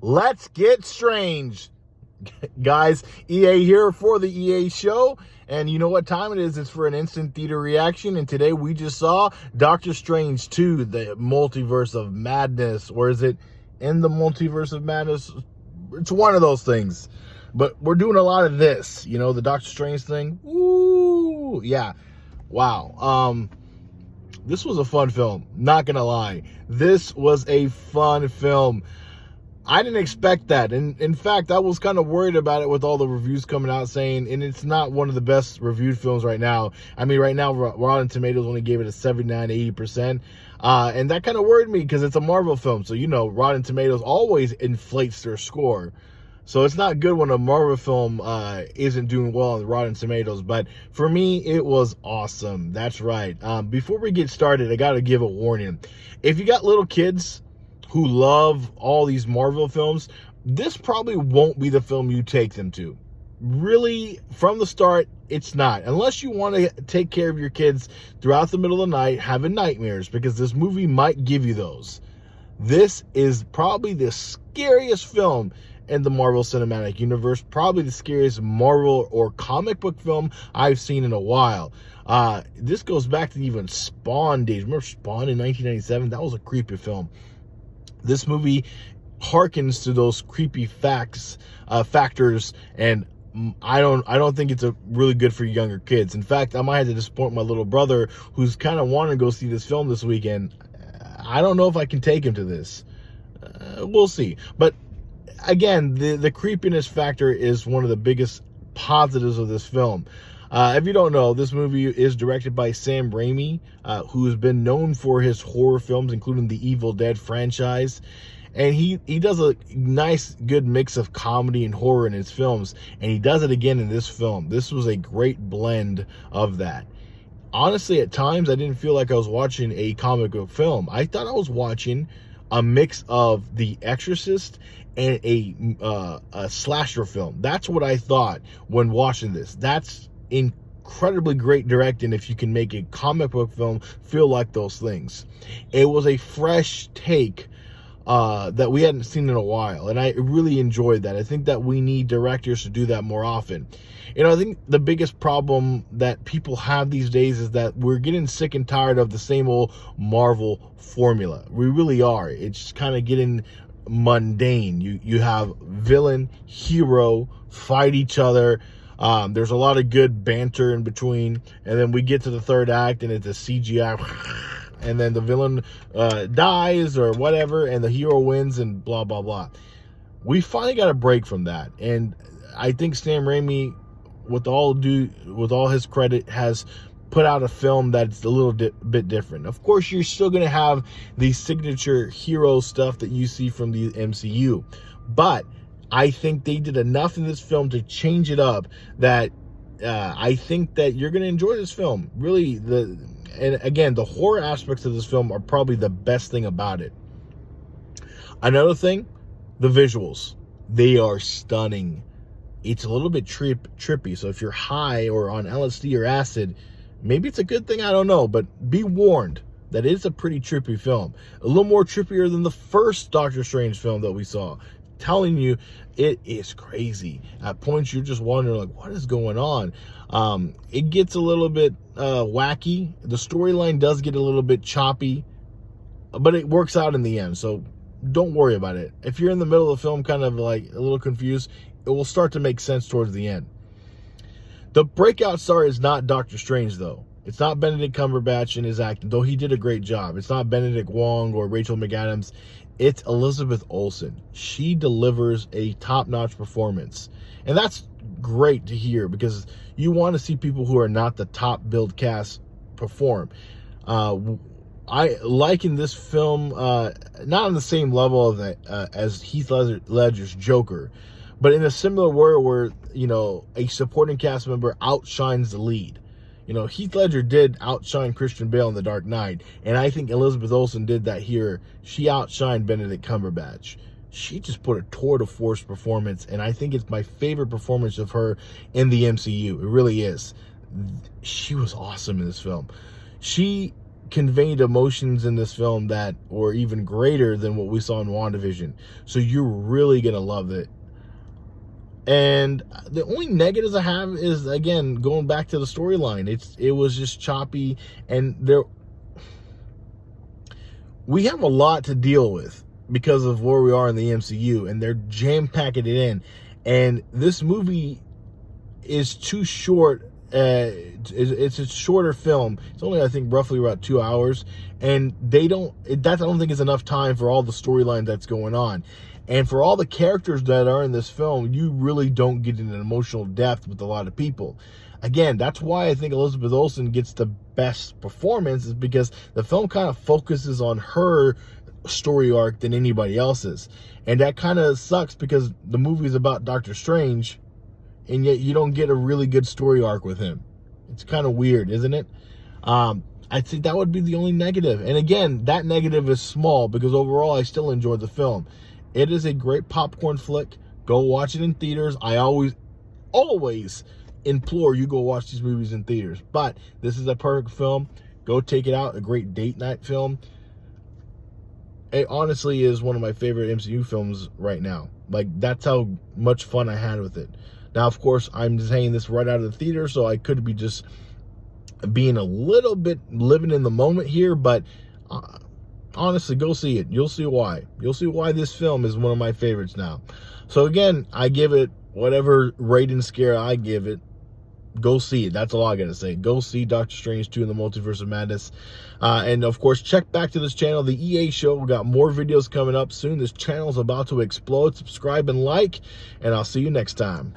Let's get strange. Guys, EA here for the EA show. And you know what time it is? It's for an instant theater reaction. And today we just saw Doctor Strange 2, the Multiverse of Madness. Or is it in the Multiverse of Madness? It's one of those things. But we're doing a lot of this. You know, the Doctor Strange thing. Ooh, yeah. Wow. This was a fun film. Not gonna lie. This was a fun film. I didn't expect that. And in fact, I was kind of worried about it with all the reviews coming out saying, and it's not one of the best reviewed films right now. I mean, right now, Rotten Tomatoes only gave it a 79, 80%. And that kind of worried me because it's a Marvel film. So, you know, Rotten Tomatoes always inflates their score. So it's not good when a Marvel film isn't doing well on Rotten Tomatoes. But for me, it was awesome. That's right. Before we get started, I got to give a warning. If you got little kids who love all these Marvel films, this probably won't be the film you take them to. Really, from the start, it's not. Unless you want to take care of your kids throughout the middle of the night having nightmares, because this movie might give you those. This is probably the scariest film in the Marvel Cinematic Universe, probably the scariest Marvel or comic book film I've seen in a while. This goes back to even Spawn days. Remember Spawn in 1997? That was a creepy film. This movie harkens to those creepy factors, and I don't think it's a really good for younger kids. In fact, I might have to disappoint my little brother, who's kind of wanting to go see this film this weekend. I don't know if I can take him to this. We'll see. But again, the creepiness factor is one of the biggest positives of this film. If you don't know, this movie is directed by Sam Raimi, who has been known for his horror films, including the Evil Dead franchise. And he does a nice, good mix of comedy and horror in his films. And he does it again in this film. This was a great blend of that. Honestly, at times, I didn't feel like I was watching a comic book film. I thought I was watching a mix of The Exorcist and a slasher film. That's what I thought when watching this. That's incredibly great directing if you can make a comic book film feel like those things. It was a fresh take that we hadn't seen in a while, and I really enjoyed that. I think that we need directors to do that more often. You know, I think the biggest problem that people have these days is that we're getting sick and tired of the same old Marvel formula. We really are. It's kind of getting mundane. You have villain, hero, fight each other. There's a lot of good banter in between, and then we get to the third act and it's a CGI, and then the villain dies or whatever, and the hero wins, and blah blah blah. We finally got a break from that, and I think Sam Raimi, with all his credit, has put out a film that's a little bit different. Of course, you're still going to have the signature hero stuff that you see from the MCU, but I think they did enough in this film to change it up that I think that you're going to enjoy this film. Really, and again, the horror aspects of this film are probably the best thing about it. Another thing, the visuals. They are stunning. It's a little bit trippy, so if you're high or on LSD or acid, maybe it's a good thing, I don't know, but be warned that it's a pretty trippy film. A little more trippier than the first Doctor Strange film that we saw. Telling you, it is crazy. At points you're just wondering, like, what is going on? It gets a little bit wacky. The storyline does get a little bit choppy, but it works out in the end, so don't worry about it. If you're in the middle of the film kind of like a little confused, it will start to make sense towards the end. The breakout star is not Doctor Strange, though. It's not Benedict Cumberbatch in his acting, though he did a great job. It's not Benedict Wong or Rachel McAdams. It's Elizabeth Olsen. She delivers a top-notch performance. And that's great to hear, because you want to see people who are not the top-billed cast perform. I liken this film, not on the same level as Heath Ledger's Joker, but in a similar way where, you know, a supporting cast member outshines the lead. You know, Heath Ledger did outshine Christian Bale in The Dark Knight, and I think Elizabeth Olsen did that here. She outshined Benedict Cumberbatch. She just put a tour de force performance, and I think it's my favorite performance of her in the MCU. It really is. She was awesome in this film. She conveyed emotions in this film that were even greater than what we saw in WandaVision. So you're really going to love it. And the only negatives I have is, again, going back to the storyline. It was just choppy, and we have a lot to deal with because of where we are in the MCU, and they're jam-packing it in. And this movie is too short. It's a shorter film. It's only, I think, roughly about 2 hours, and I don't think is enough time for all the storyline that's going on. And for all the characters that are in this film, you really don't get an emotional depth with a lot of people. Again, that's why I think Elizabeth Olsen gets the best performance, is because the film kind of focuses on her story arc than anybody else's. And that kind of sucks because the movie is about Doctor Strange, and yet you don't get a really good story arc with him. It's kind of weird, isn't it? I think that would be the only negative. And again, that negative is small because overall I still enjoyed the film. It is a great popcorn flick. Go watch it in theaters. I always implore you go watch these movies in theaters. But this is a perfect film. Go take it out. A great date night film. It honestly is one of my favorite MCU films right now. Like, that's how much fun I had with it. Now, of course, I'm saying this right out of the theater, so I could be just being a little bit living in the moment here, but honestly, go see it. You'll see why. You'll see why this film is one of my favorites now. So again, I give it whatever rating scare I give it. Go see it. That's all I gotta say. Go see Doctor Strange 2 in the Multiverse of Madness. And of course, check back to this channel, the EA Show. We got more videos coming up soon. This channel is about to explode. Subscribe and like, and I'll see you next time.